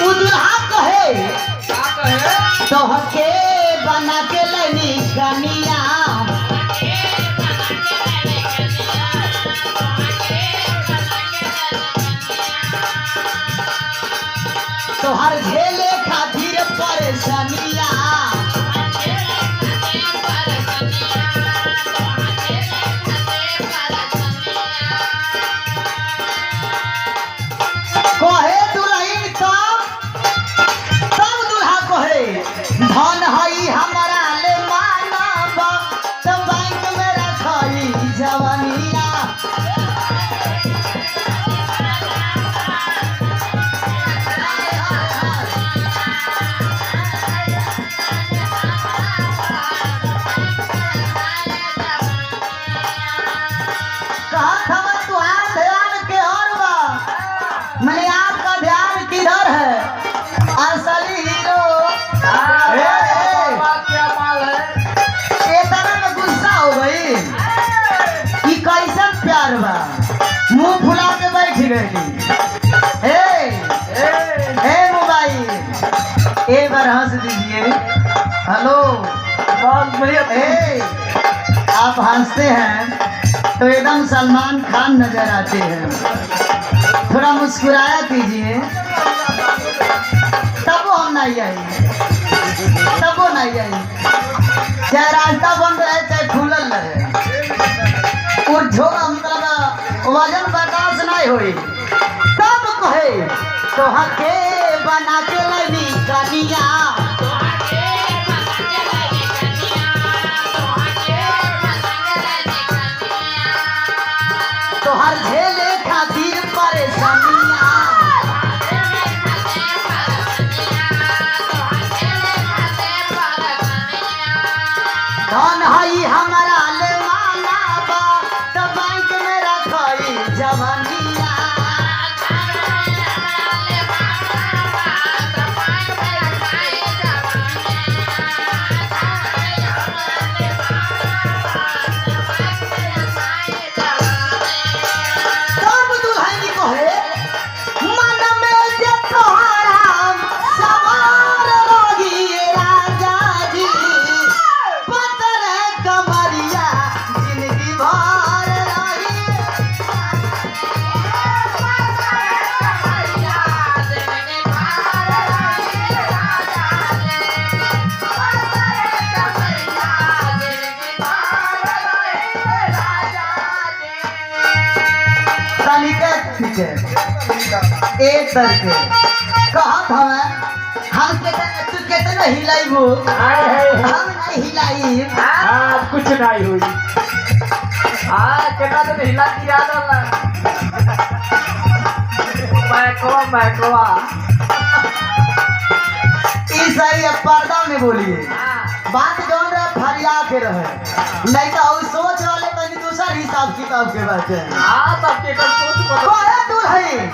उ दुल्हा कहे का कहे तोहके बना के लनी कनिया तोहर झेले खातिर परेशानिया कहे दुल्हन तब दुल्हा कहे धन हई हमारा ले मानब तो बैंक में रखई जवनिया कहा था तुहार ध्यान के और बा मैंने आपका ध्यान किधर है असली हीरो क्या माल है इतना में गुस्सा हो गई कि कैसन प्यार बा मुंह फुला के बैठ गई ए मोबाइल एक बार हंस दीजिए हेलो बहुत बढ़िया ए आप हंसते हैं तो एकदम सलमान खान नजर आते हैं थोड़ा मुस्कुराया कीजिए तब वो हम नहीं आई तब वो नहीं आई चाहे रास्ता बंद रहे चाहे खुलल रहे और झोला मतलब वजन बर्दाश्त नहीं हुई तब कहे तो हके बना के लनी कनिया तो हर झेले खातिर परेशानिया धन हई हमारा ले मानब तो बैंक में रखई जवनिया तब दुल्हन कहे मन में जे तोहरा सवार रही राजा जी पतर कमरिया जिंदगी भर रही ठीक है एक करके कहा था मैं हम तू कितना हिलाइबो हम नहीं हिलाई कुछ नहीं हुई केटा तो हिला दिया मैकवा इस सही पर्दा में बोलिए बात जौन रहे फरिया के रहे नहीं तो और सोच वाले कहीं दूसरा हिसाब किताब के बात है सबके सोच दुल्हन